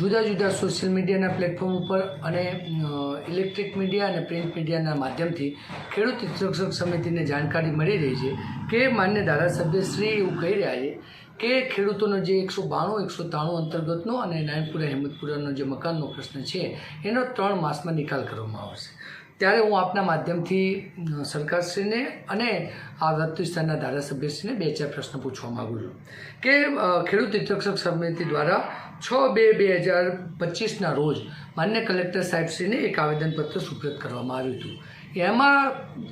જુદા જુદા સોશિયલ મીડિયાના પ્લેટફોર્મ ઉપર અને ઇલેક્ટ્રિક મીડિયા અને પ્રિન્ટ મીડિયાના માધ્યમથી ખેડૂત હિતરક્ષક સમિતિને જાણકારી મળી રહી છે કે માન્ય ધારાસભ્ય શ્રી એવું કહી રહ્યા છે કે ખેડૂતોનો જે 192-193 અંતર્ગતનો અને નારાયણપુરા હિંમતપુરાનો જે મકાનનો પ્રશ્ન છે એનો 3 માસમાં નિકાલ કરવામાં આવશે। ત્યારે હું આપના માધ્યમથી સરકારશ્રીને અને આ વત વિસ્તારના ધારાસભ્યશ્રીને 2-4 પ્રશ્ન પૂછવા માગું છું કે ખેડૂત હિતરક્ષક સમિતિ દ્વારા 6/2/2025ના રોજ માન્ય કલેક્ટર સાહેબશ્રીને એક આવેદનપત્ર સુપ્રત કરવામાં આવ્યું હતું। એમાં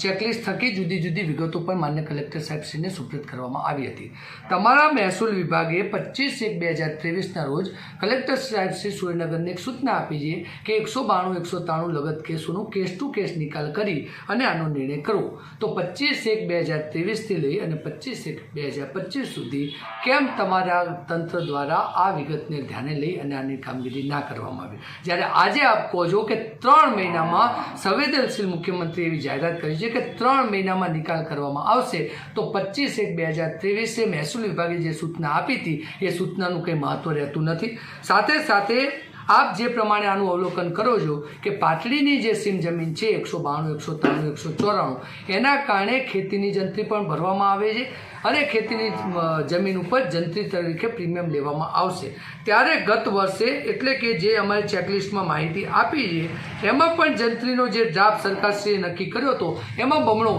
ચેકલિસ્ટ થકી જુદી જુદી વિગતો પણ માન્ય કલેક્ટર સાહેબશ્રીને સુપ્રત કરવામાં આવી હતી। તમારા મહેસૂલ વિભાગે 25/1/2023ના રોજ કલેક્ટર સાહેબશ્રી સુરેન્દ્રનગરને એક સૂચના આપી છે કે 192-193 લગત કેસોનો કેસ ટુ કેસ નિકાલ કરી અને આનો નિર્ણય કરો। તો 25/1/2023થી લઈ અને 25/1/2025 સુધી કેમ તમારા તંત્ર દ્વારા આ વિગતને ધ્યાને લઈ અને આની કામગીરી ના કરવામાં આવી, જ્યારે આજે આપ કહો છો કે 3 મહિનામાં સંવેદનશીલ મુખ્યમંત્રી એવી જાહેરાત કરી છે કે 3 મહિનામાં નિકાલ કરવામાં આવશે। તો 25/1/2023 મહેસૂલ વિભાગે જે સૂચના આપી હતી એ સૂચનાનું કંઈ મહત્વ રહેતું નથી। સાથે સાથે આપ જે પ્રમાણે આનું અવલોકન કરો છો કે પાટડીની જે સીમ જમીન છે 192, 193, 194 એના કારણે ખેતીની જંત્રી પણ ભરવામાં આવે છે અને ખેતીની જમીન ઉપર જંત્રી તરીકે પ્રીમિયમ લેવામાં આવશે। ત્યારે ગત વર્ષે એટલે કે જે અમારી ચેકલિસ્ટમાં માહિતી આપી છે એમાં પણ જંત્રીનો જે ડ્રાફ્ટ સરકારશ્રીએ નક્કી કર્યો હતો એમાં બમણો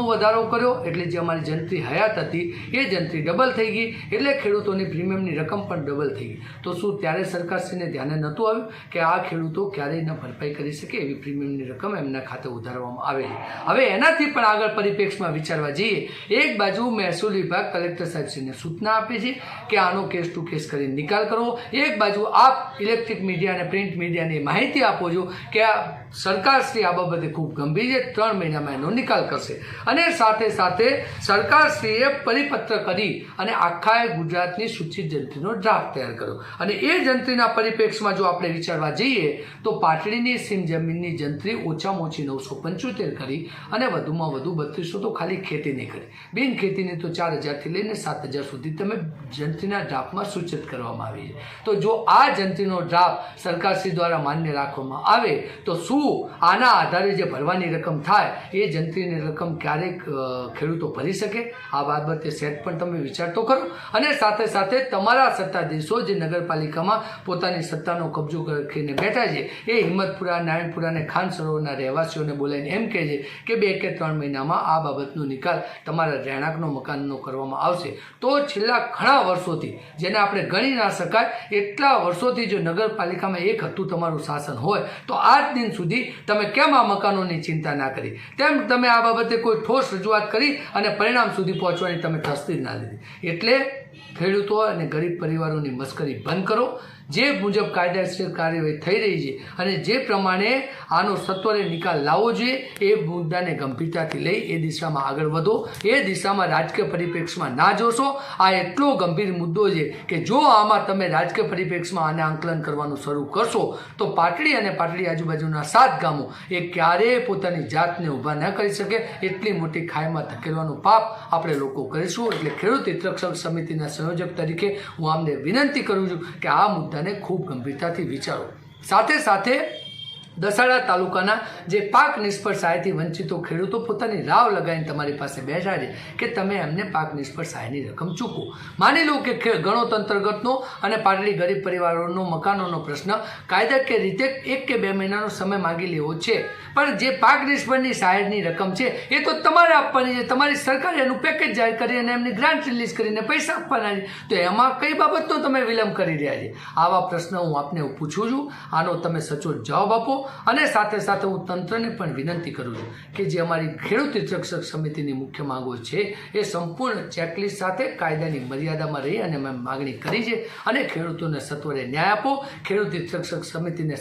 વધારો કર્યો એટલે જે અમારી જંત્રી હયાત હતી એ જંત્રી ડબલ થઈ ગઈ, એટલે ખેડૂતોની પ્રીમિયમની રકમ પણ ડબલ થઈ ગઈ। તો શું ત્યારે સરકારશ્રીને ધ્યાને નહોતું આવ્યું કે આ ખેડૂતો ક્યારેય ન ભરપાઈ કરી શકે એવી પ્રીમિયમની રકમ એમના ખાતે ઉધારવામાં આવે છે। હવે એનાથી પણ આગળ પરિપ્રેક્ષમાં વિચારવા જઈએ, એક બાજુ મહેસૂલ વિભાગ કલેક્ટર સાહેબશ્રીને સૂચના આપે છે કે આનો કેસ ટુ કેસ કરી નિકાલ કરવો, એક બાજુ આપ ઇલેક્ટ્રિક મીડિયા અને પ્રિન્ટ મીડિયાને માહિતી આપો છો કે આ સરકારશ્રી આ બાબતે ખૂબ ગંભીર છે, 3 મહિનામાં એનો નિકાલ કરશે અને સાથે સાથે સરકારશ્રીએ પરિપત્ર કરી અને આખા ગુજરાતની સૂચિત જંત્રીનો ડ્રાફ્ટ તૈયાર કર્યો અને એ જંત્રીના પરિપ્રેક્ષમાં જો આપણે વિચારવા જઈએ તો પાટડીની સીમ જમીનની જંત્રી ઓછામાં ઓછી 975 કરી અને વધુમાં વધુ 3200 તો ખાલી ખેતીની કરી, બિન ખેતીની તો 4000થી લઈને 7000 સુધી તમે જંત્રીના ડ્રાફ્ટમાં સૂચિત કરવામાં આવી છે। તો જો આ જંત્રીનો ડ્રાફ્ટ સરકારશ્રી દ્વારા માન્ય રાખવામાં આવે તો શું આના આધારે જે ભરવાની રકમ થાય એ જંત્રીની રકમ ક્યારેક ખેડૂતો ભરી શકે? આ બાબતે સેટ પણ તમે વિચાર તો કરો અને સાથે સાથે તમારા સત્તાધીશો જે નગરપાલિકામાં પોતાની સત્તાનો કબજો રાખીને બેઠા છે એ હિંમતપુરા, નારાયણપુરા અને ખાન સરોવરના રહેવાસીઓને બોલાવીને એમ કહે છે કે 2 કે 3 મહિનામાં આ બાબતનો નિકાલ તમારા રહેણાંકનો મકાનનો કરવામાં આવશે। તો છેલ્લા ઘણા વર્ષોથી, જેને આપણે ગણી ના શકાય એટલા વર્ષોથી જો નગરપાલિકામાં એક હતું તમારું શાસન હોય તો આજ દિન સુધી તમે કેમ આ મકાનોની ચિંતા ના કરી, તેમ તમે આ બાબતે કોઈ ઠોસ રજૂઆત કરી અને પરિણામ સુધી પહોંચવાની તમે તસ્દી ના લીધી। એટલે ખેડૂતો અને ગરીબ પરિવારોની મશ્કરી બંધ કરો। જે મુજબ કાયદાકીય કાર્યવાહી થઈ રહી છે અને જે પ્રમાણે આનો સત્વરે નિકાલ લાવવો જોઈએ એ મુદ્દાને ગંભીરતાથી લઈ એ દિશામાં આગળ વધો। એ દિશામાં રાજકીય પરિપ્રેક્ષમાં ના જોશો। આ એટલો ગંભીર મુદ્દો છે કે જો આમાં તમે રાજકીય પરિપ્રેક્ષમાં આને આંકલન કરવાનું શરૂ કરશો તો પાટડી અને પાટડી આજુબાજુના 7 ગામો એ ક્યારેય પોતાની જાતને ઊભા ન કરી શકે, એટલી મોટી ખાઈમાં ધકેલવાનું પાપ આપણે લોકો કરીશું। એટલે ખેડૂત હિતરક્ષક સમિતિના સંયોજક તરીકે હું આમને વિનંતી કરું છું કે આ મુદ્દાને ખૂબ ગંભીરતાથી વિચારો। સાથે સાથે દસાડા તાલુકાના જે પાક નિષ્ફળ સહાયથી વંચિતો ખેડૂતો પોતાની રાવ લગાવીને તમારી પાસે બેઠા છે કે તમે એમને પાક નિષ્ફળ સહાયની રકમ ચૂકવો। માની લો કે ગણોત અંતર્ગતનો અને પાટડી ગરીબ પરિવારોનો મકાનોનો પ્રશ્ન કાયદાકીય રીતે 1 કે 2 મહિનાનો સમય માગી લેવો છે, પણ જે પાક નિષ્ફળની સહાયની રકમ છે એ તો તમારે આપવાની છે, તમારી સરકારે એનું પેકેજ જાહેર કરી અને એમની ગ્રાન્ટ રિલીઝ કરીને પૈસા આપવાના છે, તો એમાં કઈ બાબતનો તમે વિલંબ કરી રહ્યા છે? આવા પ્રશ્ન હું આપને પૂછું છું, આનો તમે સચોટ જવાબ આપો। અને સાથે સાથે હું તંત્રને પણ વિનંતી કરું છું કે જે અમારી ખેડૂત હિતરક્ષક સમિતિની મુખ્ય માંગો છે એ સંપૂર્ણ ચેકલિસ્ટ સાથે કાયદાની મર્યાદામાં રહી અને મેં માગણી કરી છે અને ખેડૂતોને સત્વરે ન્યાય આપો। ખેડૂત હિતરક્ષક સમિતિને